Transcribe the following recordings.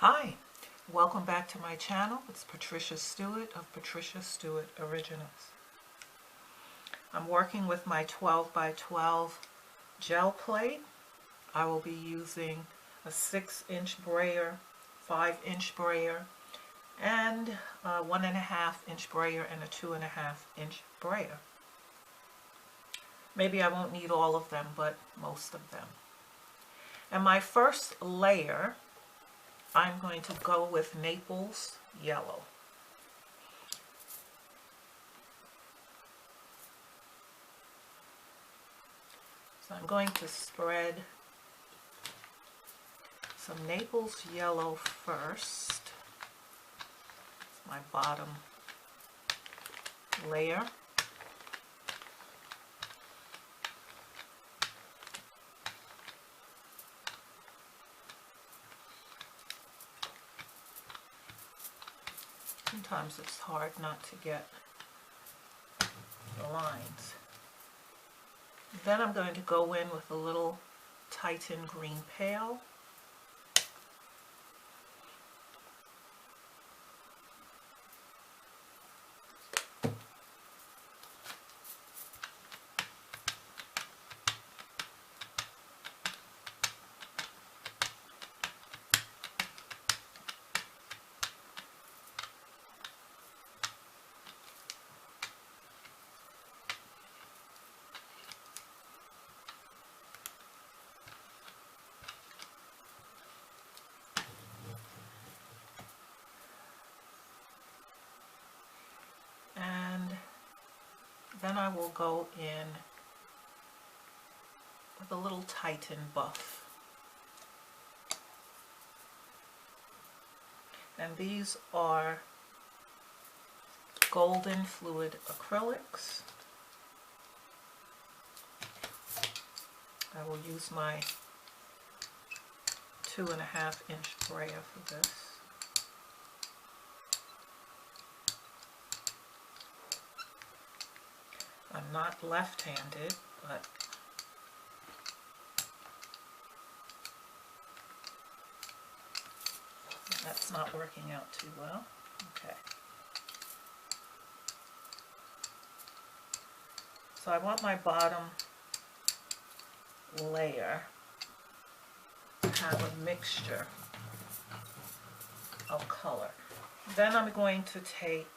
Hi, welcome back to my channel. It's Patricia Stuart of Patricia Stuart Originals. I'm working with my 12 by 12 gel plate. I will be using a 6-inch brayer, 5-inch brayer, and a 1.5-inch brayer and a 2.5-inch brayer. Maybe I won't need all of them, but most of them. And my first layer, I'm going to go with Naples Yellow. So I'm going to spread some Naples Yellow first. It's my bottom layer. Sometimes it's hard not to get the lines. Then I'm going to go in with a little Titan Green Pale. Then I will go in with a little Titan Buff. And these are golden fluid acrylics. I will use my 2.5-inch brayer for this. I'm not left-handed, but that's not working out too well. Okay. So I want my bottom layer to have a mixture of color. Then I'm going to take,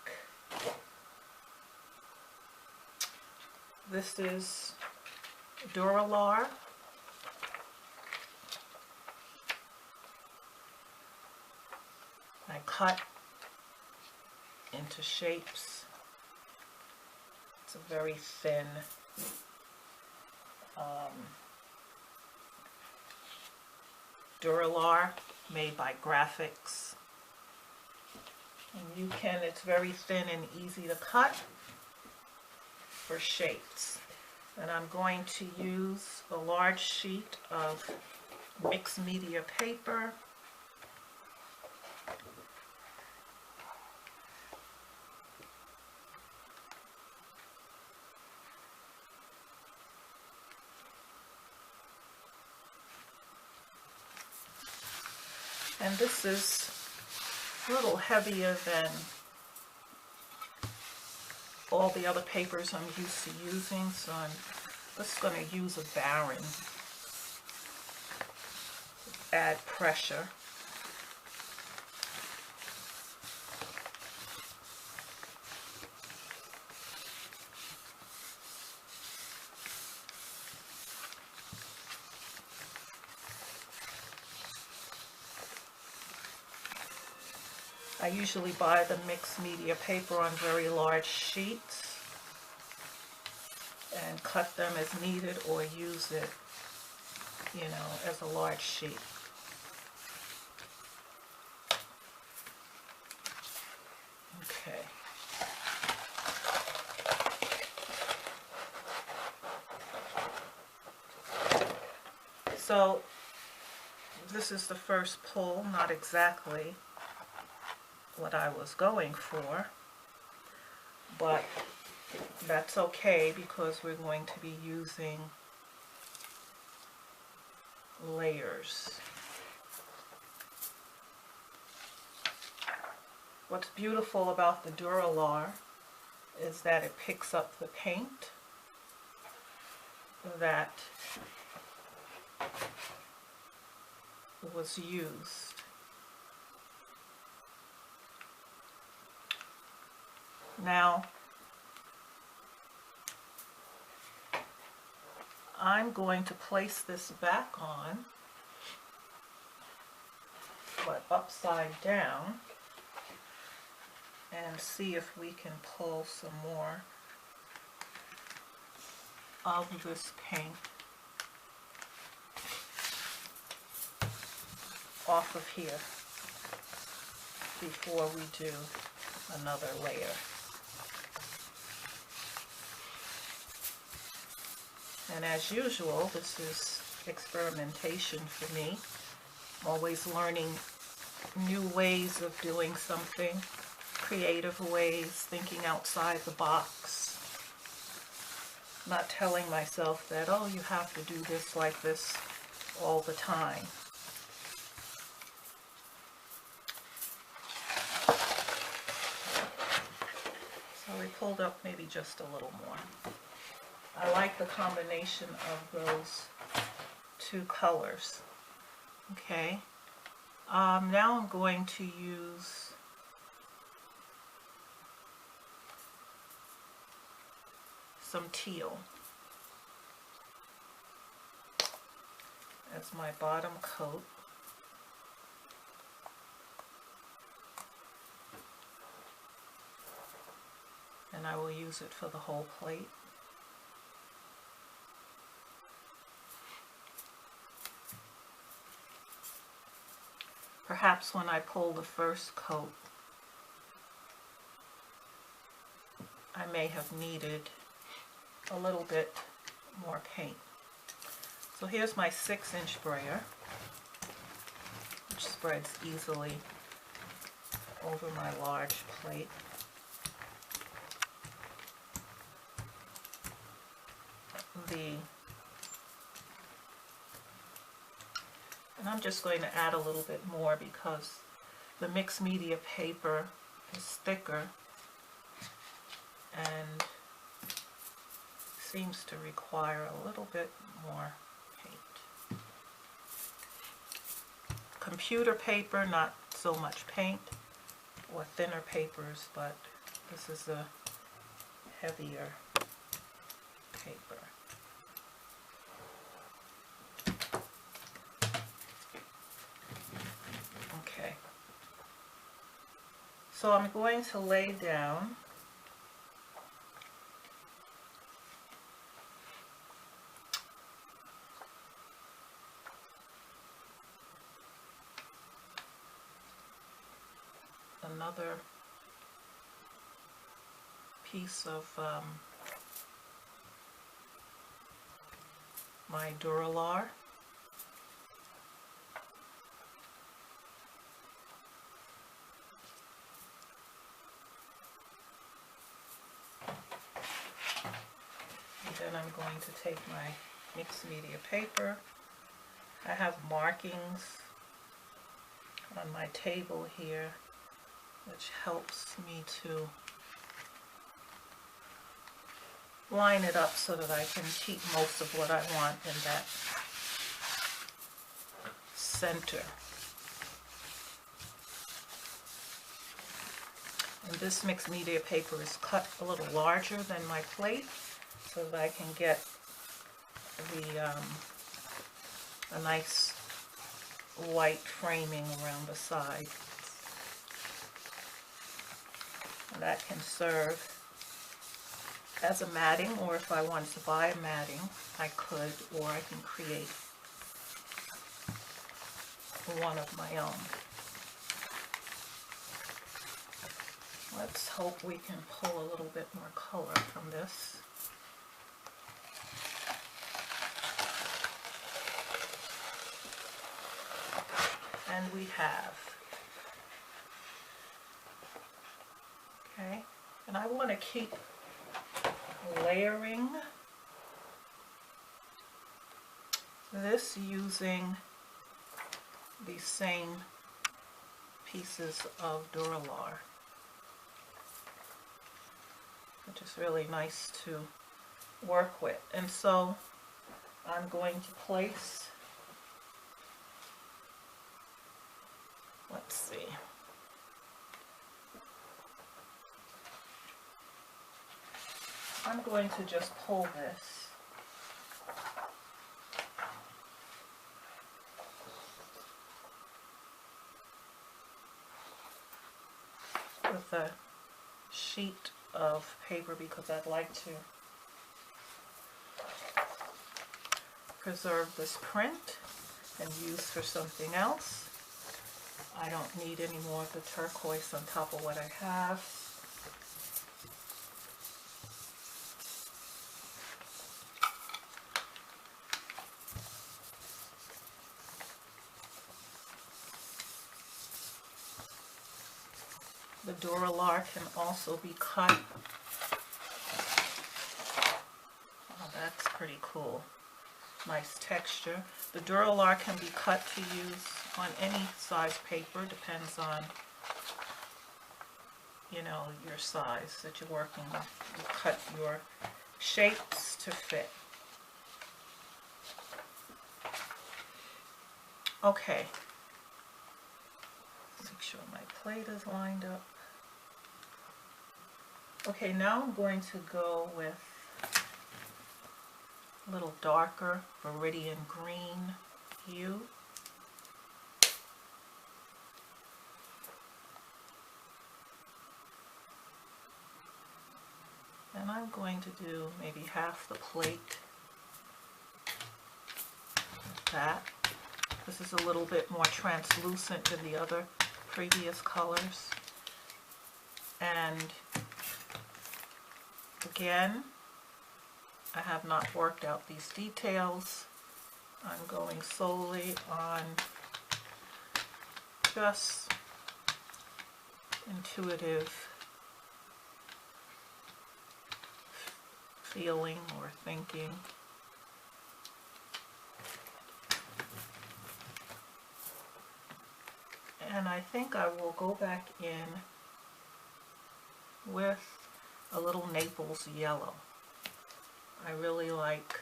this is Duralar. I cut into shapes. It's a very thin Duralar made by Graphics. And you can, it's very thin and easy to cut for shapes. And I'm going to use a large sheet of mixed media paper. And this is a little heavier than all the other papers I'm used to using, so I'm just going to use a Baron to add pressure. I usually buy the mixed media paper on very large sheets and cut them as needed or use it, you know, as a large sheet. Okay. So this is the first pull, not exactly what I was going for, but that's okay because we're going to be using layers. What's beautiful about the Duralar is that it picks up the paint that was used. Now, I'm going to place this back on, but upside down, and see if we can pull some more of this paint off of here before we do another layer. And as usual, this is experimentation for me. I'm always learning new ways of doing something, creative ways, thinking outside the box. Not telling myself that, oh, you have to do this like this all the time. So we pulled up maybe just a little more. I like the combination of those two colors. Okay. Now I'm going to use some teal as my bottom coat. And I will use it for the whole plate. Perhaps when I pull the first coat, I may have needed a little bit more paint. So here's my 6-inch brayer, which spreads easily over my large plate. And I'm just going to add a little bit more because the mixed media paper is thicker and seems to require a little bit more paint. Computer paper, not so much paint, or thinner papers, but this is a heavier paper. Okay, so I'm going to lay down another piece of my Duralar. And then I'm going to take my mixed media paper. I have markings on my table here, which helps me to line it up so that I can keep most of what I want in that center. And this mixed media paper is cut a little larger than my plate so that I can get a nice white framing around the side. And that can serve as a matting, or if I wanted to buy a matting, I could, or I can create one of my own. Let's hope we can pull a little bit more color from this. And we have. Okay, and I want to keep layering this using the same pieces of Duralar. which is really nice to work with. And so I'm going to place, let's see, I'm going to just pull this with a sheet of paper because I'd like to preserve this print and use for something else. I don't need any more of the turquoise on top of what I have. The Duralar can also be cut. Oh, that's pretty cool. Nice texture. The Duralar can be cut to use on any size paper, depends on, you know, your size that you're working with. You cut your shapes to fit. Okay. Make sure my plate is lined up. Okay, now I'm going to go with a little darker Viridian green hue. And I'm going to do maybe half the plate like that. This is a little bit more translucent than the other previous colors. And again, I have not worked out these details. I'm going solely on just intuitive feeling or thinking. And I think I will go back in with a little Naples yellow. I really like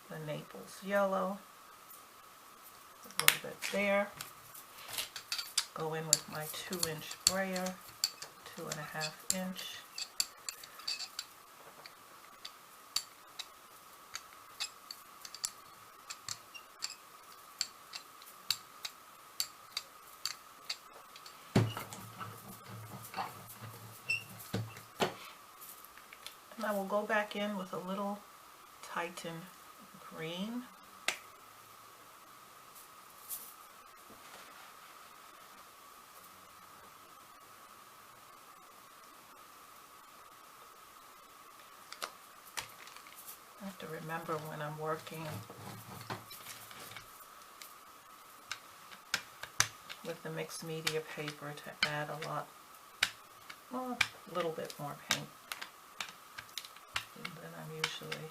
the Naples yellow. A little bit there. Go in with my 2-inch brayer, 2.5 inch. I will go back in with a little Titan green. I have to remember when I'm working with the mixed media paper to add a lot, well, a little bit more paint than I'm usually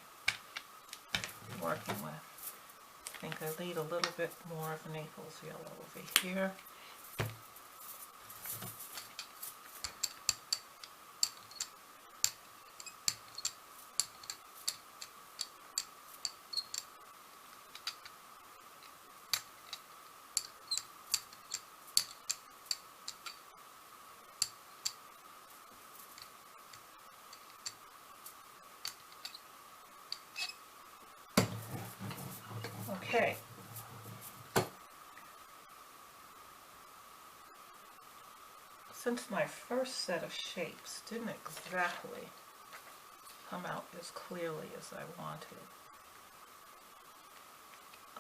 working with. I think I need a little bit more of Naples yellow over here. Okay. Since my first set of shapes didn't exactly come out as clearly as I wanted,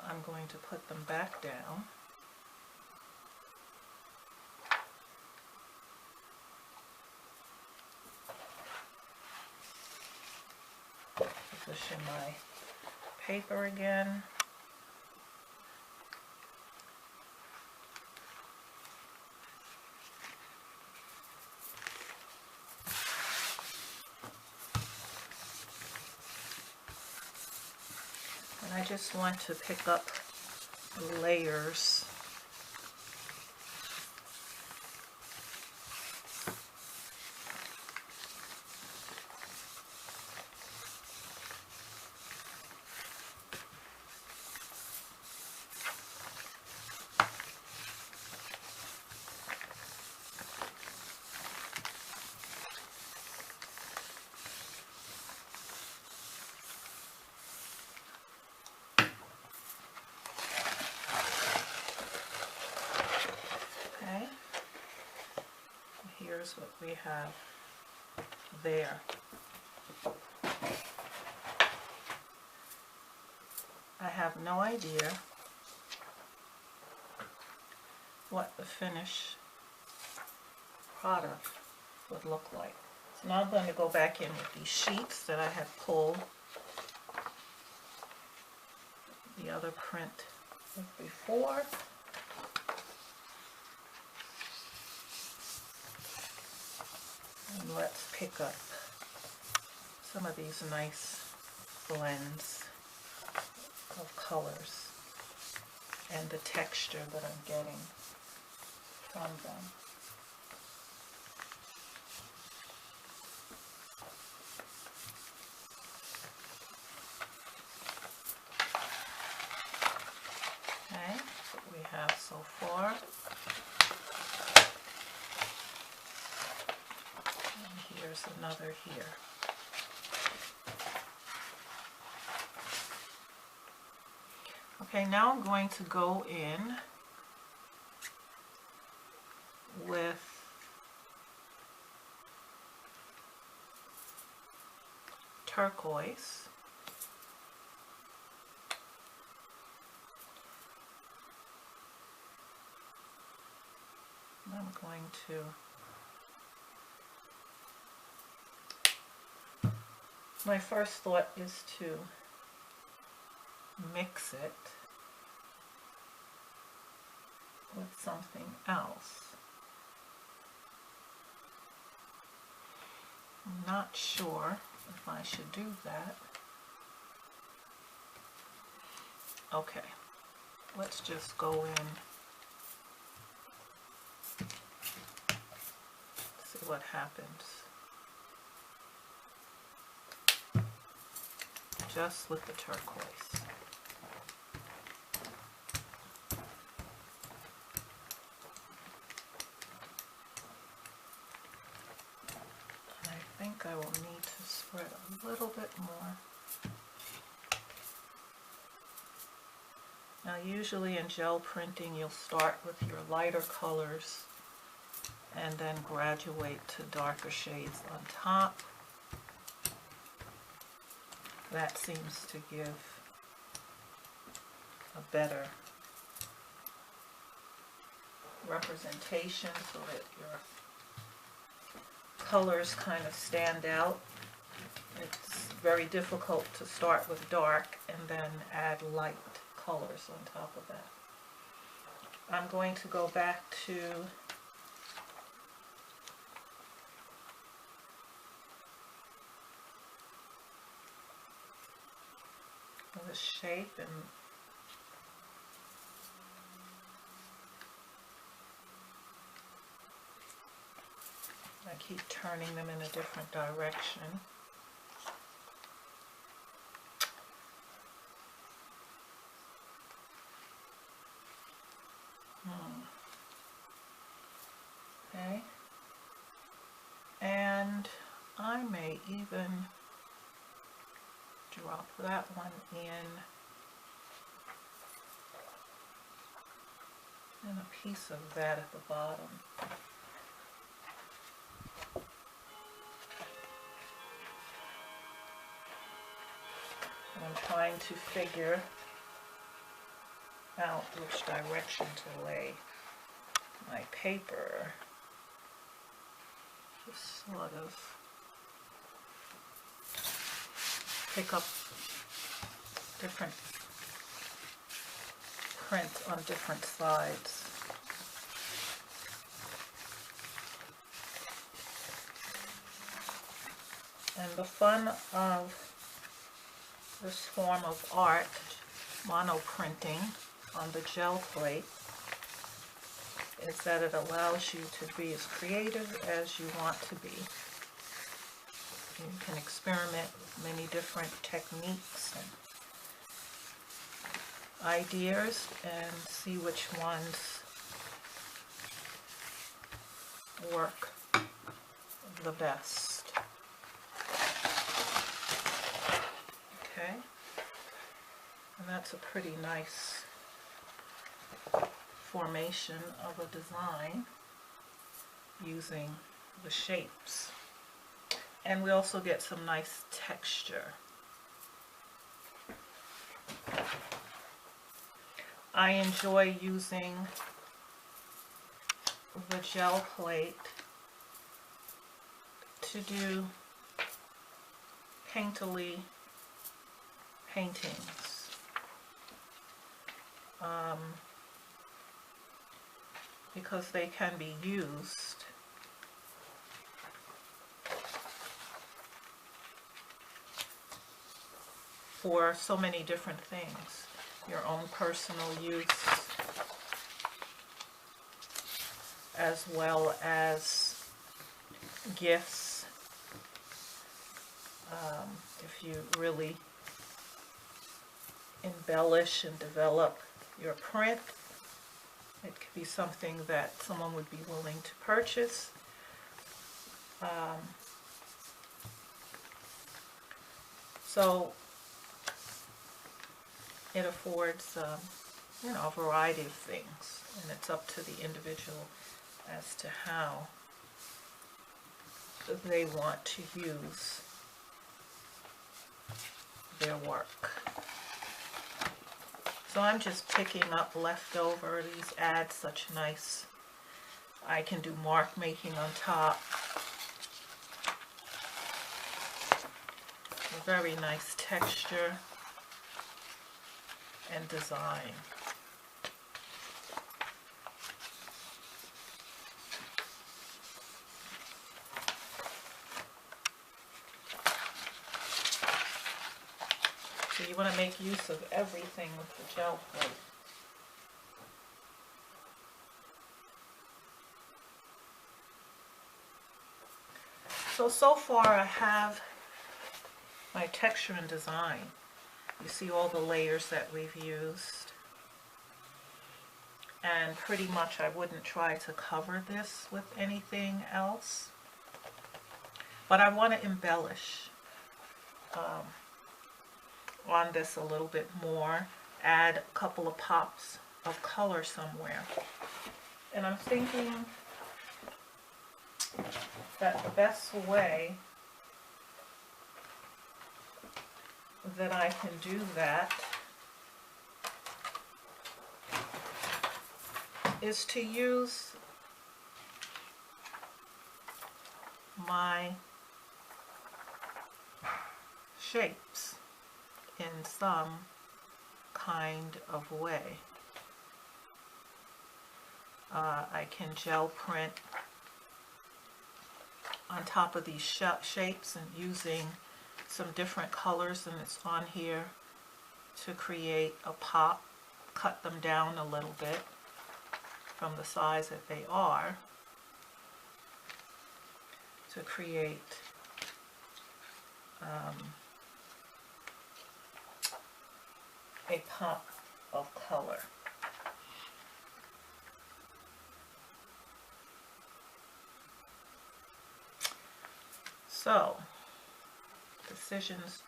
I'm going to put them back down. Position my paper again. I just want to pick up layers here's what we have there. I have no idea what the finished product would look like. So now I'm going to go back in with these sheets that I had pulled the other print before. And let's pick up some of these nice blends of colors and the texture that I'm getting from them. Okay, that's what we have so far. And here's another here. Okay, now I'm going to go in with turquoise. I'm going to, my first thought is to mix it with something else. I'm not sure if I should do that. Okay, let's just go in, see what happens. Just with the turquoise. I think I will need to spread a little bit more. Now usually in gel printing you'll start with your lighter colors and then graduate to darker shades on top. That seems to give a better representation so that your colors kind of stand out. It's very difficult to start with dark and then add light colors on top of that. I'm going to go back to the shape and I keep turning them in a different direction. Okay, and I may even drop that one in a piece of that at the bottom. I'm trying to figure out which direction to lay my paper. Just sort of pick up different prints on different sides. And the fun of this form of art, monoprinting on the gel plate, is that it allows you to be as creative as you want to be. You can experiment with many different techniques and ideas and see which ones work the best. Okay, and that's a pretty nice formation of a design using the shapes. And we also get some nice texture. I enjoy using the gel plate to do painterly paintings. Because they can be used for so many different things. Your own personal use, as well as gifts. If you really embellish and develop your print, it could be something that someone would be willing to purchase. So it affords, you know, a variety of things, and it's up to the individual as to how they want to use their work. So I'm just picking up leftover. These add such nice, I can do mark making on top. A very nice texture and design. So you want to make use of everything with the gel plate. So far I have my texture and design. You see all the layers that we've used. And pretty much I wouldn't try to cover this with anything else. But I want to embellish on this a little bit more, add a couple of pops of color somewhere. And I'm thinking that the best way that I can do that is to use my shapes in some kind of way. I can gel print on top of these shapes and using some different colors, and it's on here to create a pop, cut them down a little bit from the size that they are to create a pop of color. So, decisions.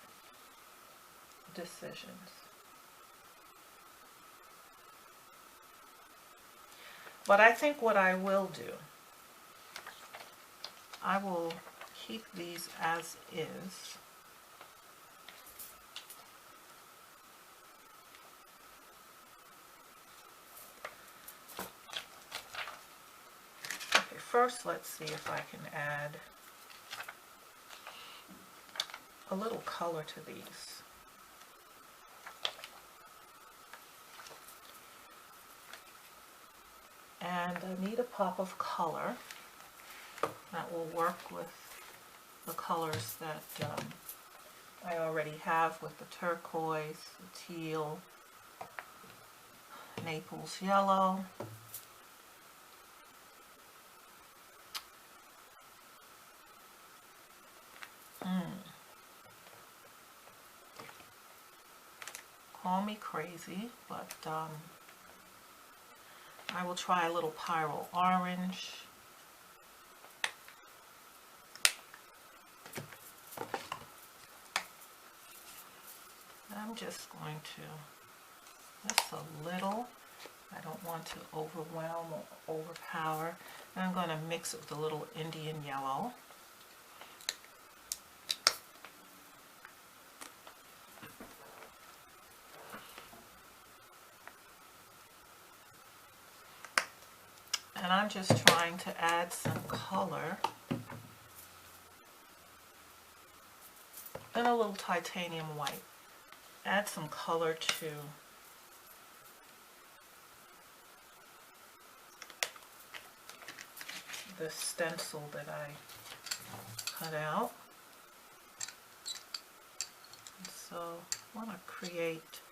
But I think what I will do, I will keep these as is. Okay, first let's see if I can add a little color to these. And I need a pop of color that will work with the colors that I already have, with the turquoise, the teal, Naples yellow. Call me crazy, but I will try a little pyro orange. I'm just going to, just a little, I don't want to overwhelm or overpower. And I'm going to mix it with a little Indian yellow. And I'm just trying to add some color and a little titanium white. Add some color to the stencil that I cut out. And so I want to create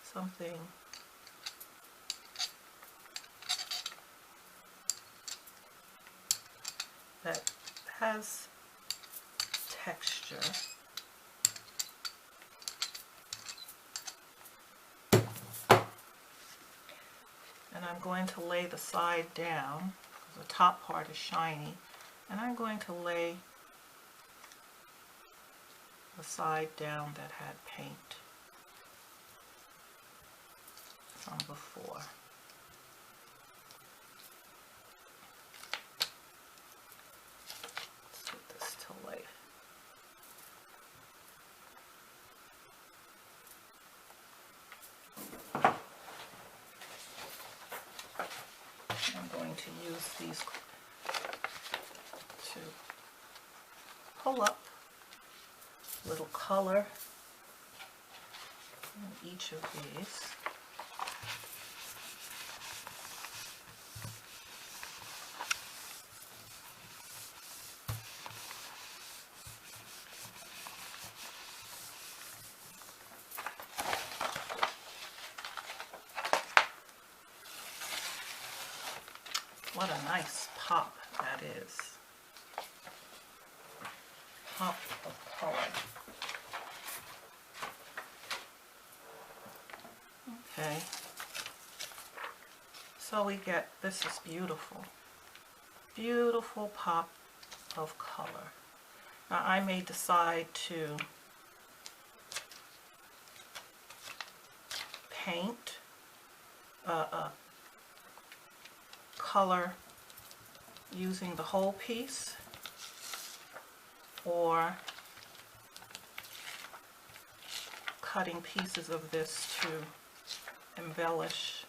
something that has texture. And I'm going to lay the side down, because the top part is shiny, and I'm going to lay the side down that had paint from before. Let's put this to lay. I'm going to use these to pull up a little color in each of these. What a nice pop that is. Pop of color. Okay. So we get, this is beautiful. Beautiful pop of color. Now I may decide to paint color using the whole piece, or cutting pieces of this to embellish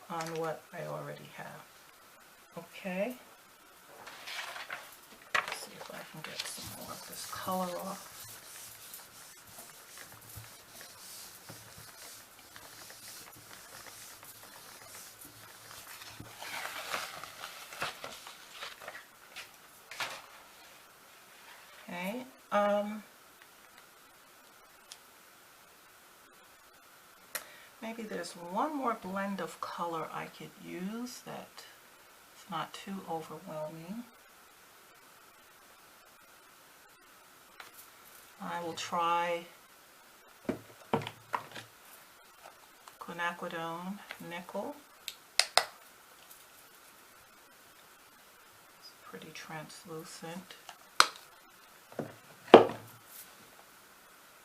on what I already have. Okay, let's see if I can get some more of this color off. Okay, maybe there's one more blend of color I could use that is not too overwhelming. I will try quinacridone nickel. It's pretty translucent.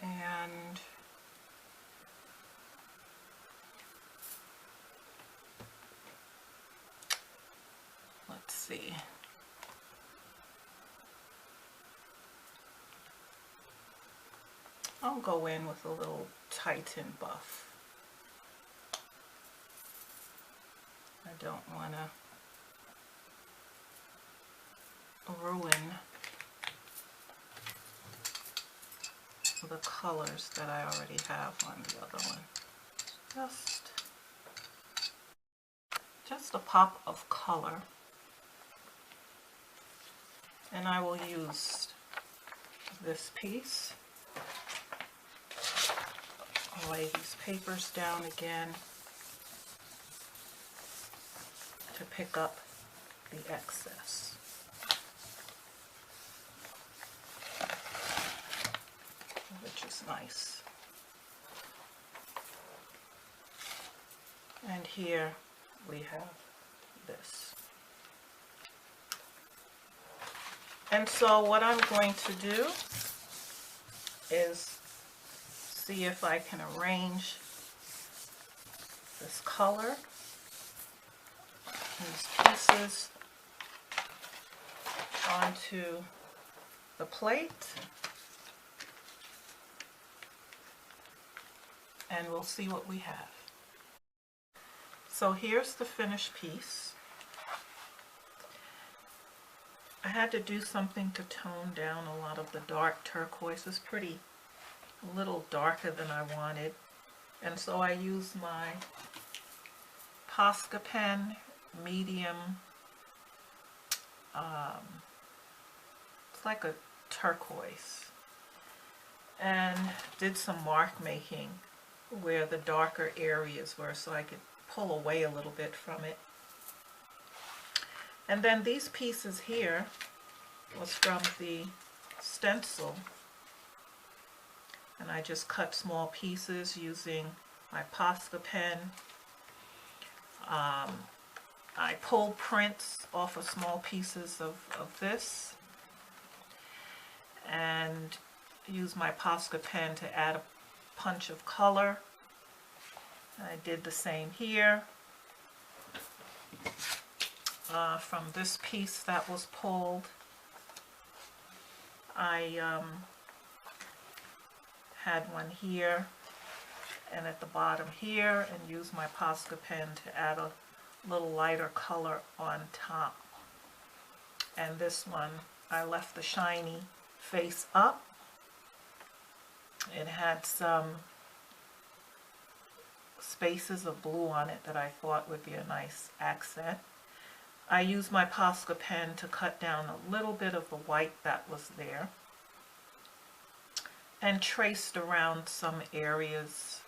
And let's see. I'll go in with a little Titan buff. I don't want to ruin the colors that I already have on the other one. Just a pop of color. And I will use this piece. I'll lay these papers down again to pick up the excess. Which is nice. And here we have this. And so what I'm going to do is see if I can arrange this color, these pieces onto the plate, and we'll see what we have. So here's the finished piece. I had to do something to tone down a lot of the dark turquoise. It's pretty a little darker than I wanted, and so I used my Posca pen, medium, it's like a turquoise, and did some mark making where the darker areas were so I could pull away a little bit from it. And then these pieces here was from the stencil, and I just cut small pieces using my Posca pen. I pulled prints off of small pieces of this and used my Posca pen to add a punch of color. I did the same here. From this piece that was pulled, I had one here and at the bottom here, and used my Posca pen to add a little lighter color on top. And this one, I left the shiny face up. It had some spaces of blue on it that I thought would be a nice accent. I used my Posca pen to cut down a little bit of the white that was there, and traced around some areas,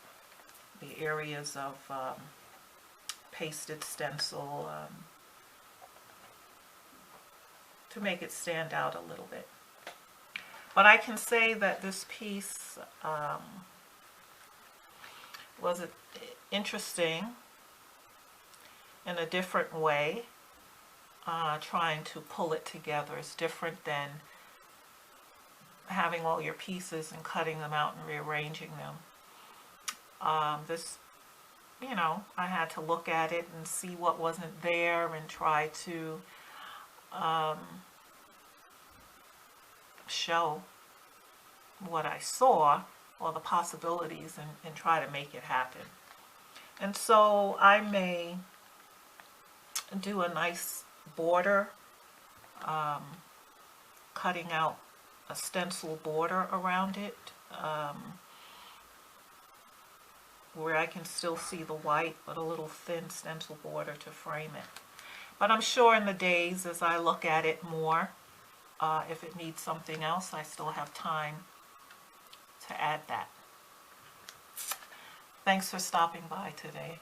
the areas of pasted stencil, to make it stand out a little bit. But I can say that this piece was interesting in a different way. Trying to pull it together is different than having all your pieces and cutting them out and rearranging them. This, you know, I had to look at it and see what wasn't there and try to show what I saw, or the possibilities, and try to make it happen. And so I may do a nice border, cutting out a stencil border around it, where I can still see the white, but a little thin stencil border to frame it. But I'm sure in the days as I look at it more, if it needs something else, I still have time to add that. Thanks for stopping by today.